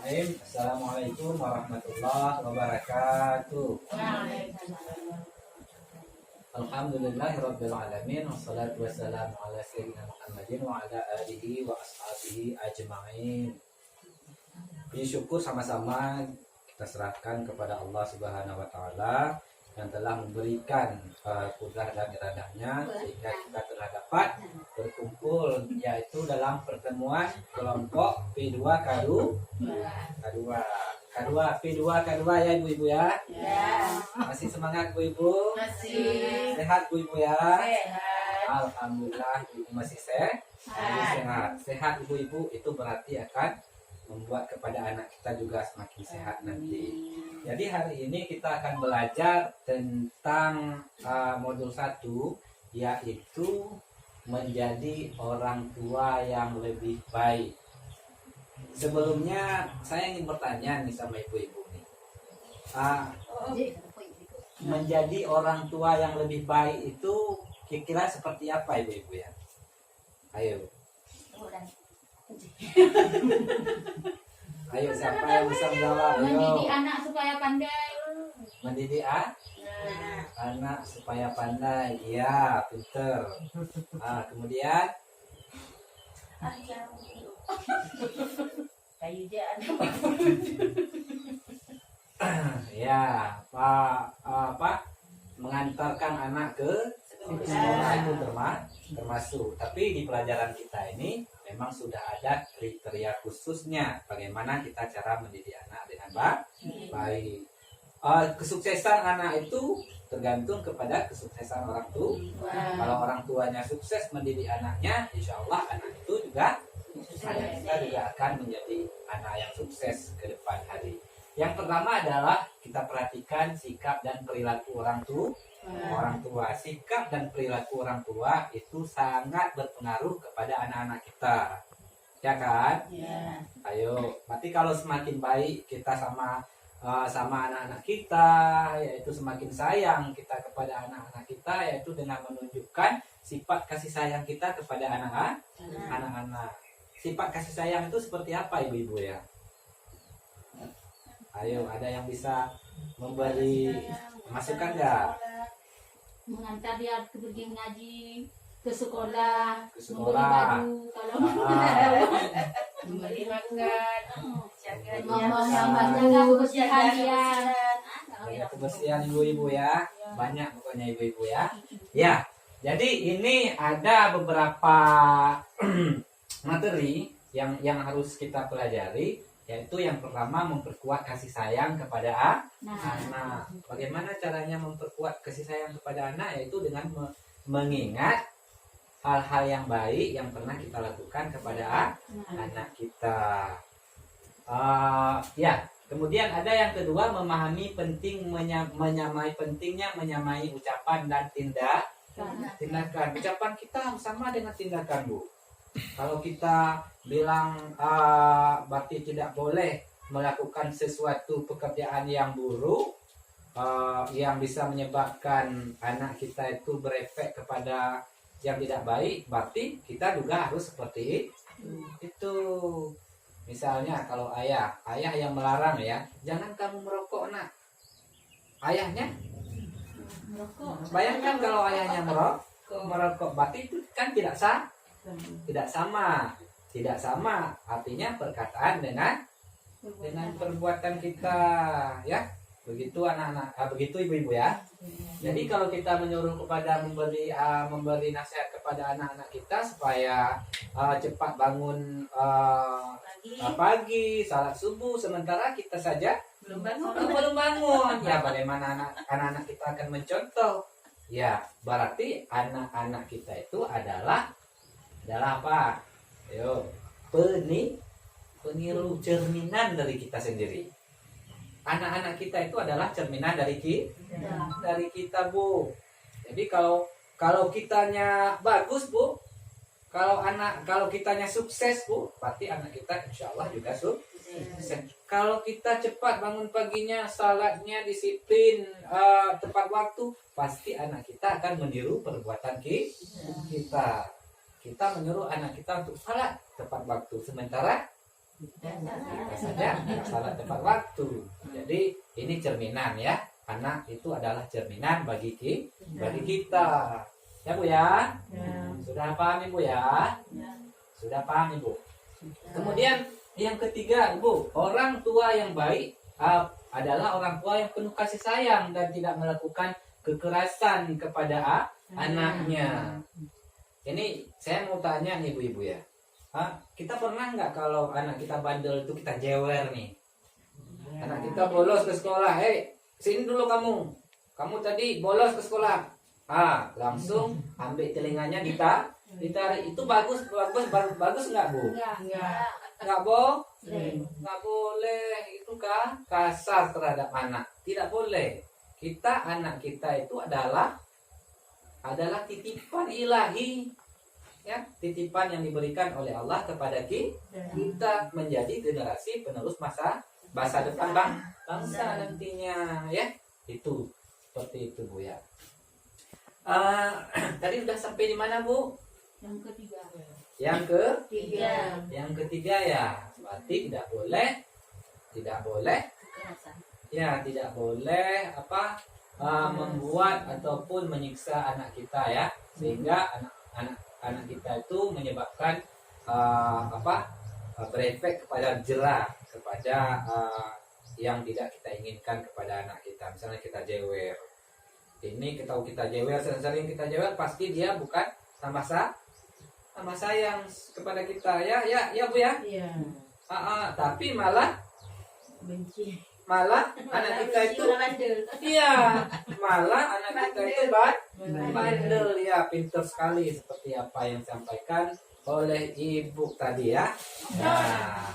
Bismillahirrahmanirrahim. Assalamualaikum warahmatullahi wabarakatuh. Alhamdulillahirabbil alamin wassalatu wassalamu ala sayyidina Muhammadin wa ala alihi wa ashabihi ajma'in. Puji syukur sama-sama kita serahkan kepada Allah Subhanahu wa taala yang telah memberikan kudrat dan iradahnya sehingga kita telah dapat berkumpul yaitu dalam pertemuan kelompok P2 K2 ya ibu-ibu ya. Masih semangat bu ibu? Masih. Sehat bu ibu ya? Sehat. Alhamdulillah ibu masih sehat. Sehat ibu-ibu itu berarti akan membuat kepada anak kita juga semakin sehat nanti. Jadi hari ini kita akan belajar tentang modul 1 yaitu menjadi orang tua yang lebih baik. Sebelumnya saya ingin bertanya nih sama ibu-ibu nih. Menjadi orang tua yang lebih baik itu kira-kira seperti apa ibu-ibu ya? Ayo. Ayo siapa yang bisa menjawab? Mendidik anak supaya pandai. Mendidik anak supaya pandai. Iya, pinter. Kemudian Kayu jaan. ya, mengantarkan anak ke sekolah itu termasuk. Tapi di pelajaran kita ini memang sudah ada kriteria khususnya bagaimana kita cara mendidik anak dengan baik. Kesuksesan anak itu tergantung kepada kesuksesan orang tua. Kalau orang tuanya sukses mendidik anaknya, insya Allah anak itu juga anak kita juga akan menjadi anak yang sukses ke depan hari. Yang pertama adalah kita perhatikan sikap dan perilaku orang tua. Sikap dan perilaku orang tua itu sangat berpengaruh kepada anak-anak kita, ya kan? Ya. Ayo, berarti kalau semakin baik kita sama anak-anak kita, yaitu semakin sayang kita kepada anak-anak kita, yaitu dengan menunjukkan sifat kasih sayang kita kepada anak-anak. Sifat kasih sayang itu seperti apa ibu-ibu ya? Ayo, ada yang bisa memberi masukan nggak? Mengantar dia pergi mengaji, ke sekolah, membeli Sekolah. baju, kalau Memberi makan, jaga kebersihan dia. Banyak kebersihan ibu-ibu ya, banyak pokoknya ibu-ibu ya. Ya, jadi ini ada beberapa materi yang harus kita pelajari, yaitu yang pertama memperkuat kasih sayang kepada anak. Bagaimana caranya memperkuat kasih sayang kepada anak? Yaitu dengan mengingat hal-hal yang baik yang pernah kita lakukan kepada anak kita. Kemudian ada yang kedua, memahami penting pentingnya menyamai ucapan dan tindakan. Ucapan kita sama dengan tindakan bu. Kalau kita bilang berarti tidak boleh melakukan sesuatu pekerjaan yang buruk yang bisa menyebabkan anak kita itu berefek kepada yang tidak baik, berarti kita juga harus seperti itu. Misalnya kalau ayah yang melarang ya, jangan kamu merokok nak. Ayahnya bayangkan kalau ayahnya merokok, berarti itu kan tidak sama artinya perkataan dengan perbuatan kita ya. Begitu anak-anak, begitu ibu-ibu ya. Jadi kalau kita menyuruh kepada memberi nasihat kepada anak-anak kita supaya cepat bangun pagi, salat subuh, sementara kita saja belum bangun. Ya bagaimana anak-anak kita akan mencontoh? Ya berarti anak-anak kita itu adalah apa? Ayo, peniru cerminan dari kita sendiri. Anak-anak kita itu adalah cerminan dari kita bu. Jadi kalau kitanya bagus bu, kalau kitanya sukses bu, berarti anak kita insya Allah juga sukses. Kalau kita cepat bangun paginya, salatnya disiplin, tepat waktu, pasti anak kita akan meniru perbuatan kita. Kita menyuruh anak kita untuk salat tepat waktu, sementara saja nggak salat tepat waktu. Jadi ini cerminan ya, anak itu adalah cerminan bagi kita ya Bu ya. Sudah paham Ibu ya? Sudah paham Ibu. Kemudian yang ketiga Ibu, orang tua yang baik adalah orang tua yang penuh kasih sayang dan tidak melakukan kekerasan kepada anaknya. Ini saya mau tanya nih ibu-ibu ya. Kita pernah nggak kalau anak kita bandel itu kita jewer nih? Anak kita bolos ke sekolah, sini dulu kamu. Kamu tadi bolos ke sekolah. Langsung ambil telinganya ditarik. Itu bagus nggak Bu? Nggak boleh. Itu kasar terhadap anak. Tidak boleh. Anak kita itu adalah titipan ilahi, ya, titipan yang diberikan oleh Allah kepada kita menjadi generasi penerus masa depan bangsa nantinya, ya. Itu seperti itu Bu ya. Tadi udah sampai di mana Bu? Yang ketiga. Yang ketiga ya, berarti tidak boleh Kekerasan. ya, tidak boleh membuat ataupun menyiksa anak kita ya, sehingga anak kita itu menyebabkan berefek kepada jerah, kepada yang tidak kita inginkan kepada anak kita. Misalnya kita jewer, kita jewer, sering kita jewer, pasti dia bukan sama sayang kepada kita ya Bu ya. Tapi malah benci. anak kita itu malah anak kita itu bandel ya. Pintar sekali seperti apa yang disampaikan oleh ibu tadi ya. Nah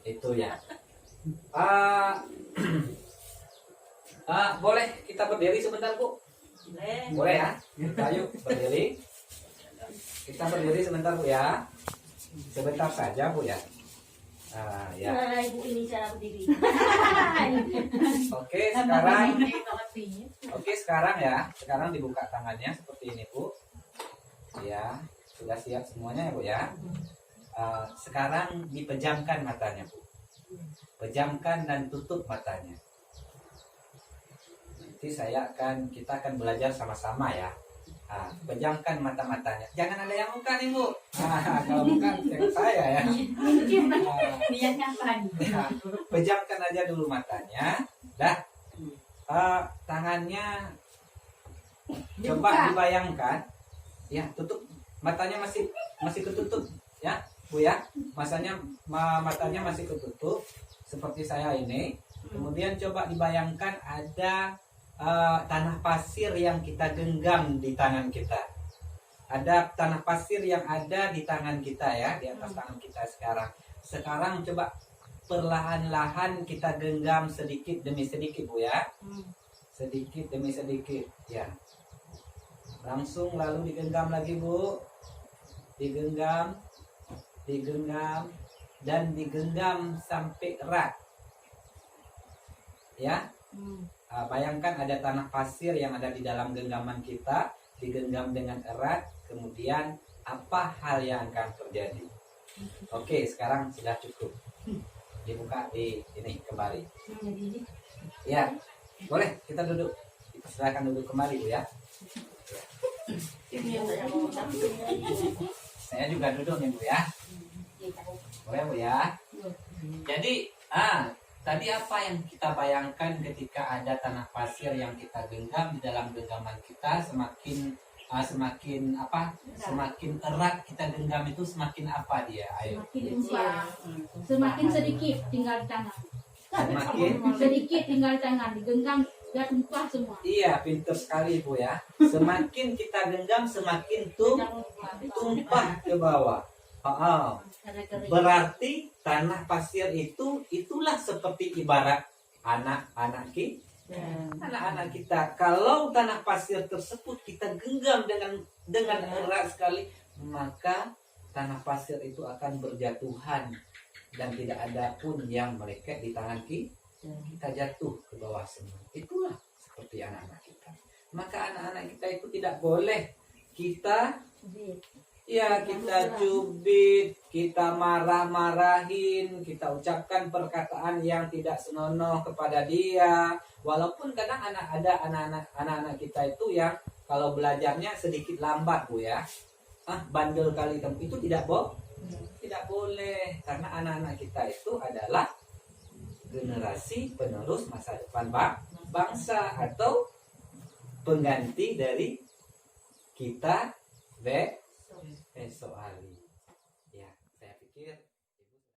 itu ya. Boleh kita berdiri sebentar Bu? Boleh ya. Ayo berdiri. Kita berdiri sebentar Bu ya. Sebentar saja Bu ya. Ya. Ibu ini cara berdiri. Oke, sekarang ya. Sekarang dibuka tangannya seperti ini, Bu. Ya, sudah siap semuanya ya, Bu ya. Sekarang dipejamkan matanya, Bu. Pejamkan dan tutup matanya. Nanti kita akan belajar sama-sama ya. Pejamkan mata-matanya. Jangan ada yang buka nih Bu. Kalau bukan saya ya. Pejamkan aja dulu matanya. Dah. Tangannya coba dibayangkan. Ya, tutup. Matanya masih ketutup ya, Bu ya. Matanya masih ketutup seperti saya ini. Kemudian coba dibayangkan ada tanah pasir yang kita genggam di tangan kita. Ada tanah pasir yang ada di tangan kita ya, di atas tangan kita sekarang. Sekarang coba perlahan-lahan kita genggam sedikit demi sedikit Bu ya. Sedikit demi sedikit ya. Langsung lalu digenggam lagi Bu. Digenggam dan digenggam sampai erat. Ya. Bayangkan ada tanah pasir yang ada di dalam genggaman kita, digenggam dengan erat, kemudian apa hal yang akan terjadi? Oke, sekarang sudah cukup. Dibuka di ini kembali. Ya, boleh kita duduk. Silakan duduk kembali Bu ya. Saya juga duduk nih Bu ya. Boleh Bu ya. Jadi, tadi apa yang kita bayangkan ketika ada tanah pasir yang kita genggam di dalam genggaman kita, semakin erat kita genggam itu semakin apa dia? Ayo. Semakin sedikit tinggal di tangan. Semakin Sedikit tinggal di tangan, digenggam dan tumpah semua. Iya, pintar sekali Bu ya. Semakin kita genggam semakin tumpah ke bawah. Berarti tanah pasir itulah seperti ibarat anak-anak kita. Kalau tanah pasir tersebut kita genggam dengan erat sekali, maka tanah pasir itu akan berjatuhan dan tidak ada pun yang meleket di tangan kita, jatuh ke bawah semua. Itulah seperti anak-anak kita. Maka anak-anak kita itu tidak boleh kita Ya, kita cubit, kita marah-marahin, kita ucapkan perkataan yang tidak senonoh kepada dia. Walaupun kadang ada anak-anak kita itu yang kalau belajarnya sedikit lambat, Bu ya. Bandel kali kamu, itu tidak tidak boleh, karena anak-anak kita itu adalah generasi penerus masa depan bangsa atau pengganti dari kita besok hari. Ya, saya pikir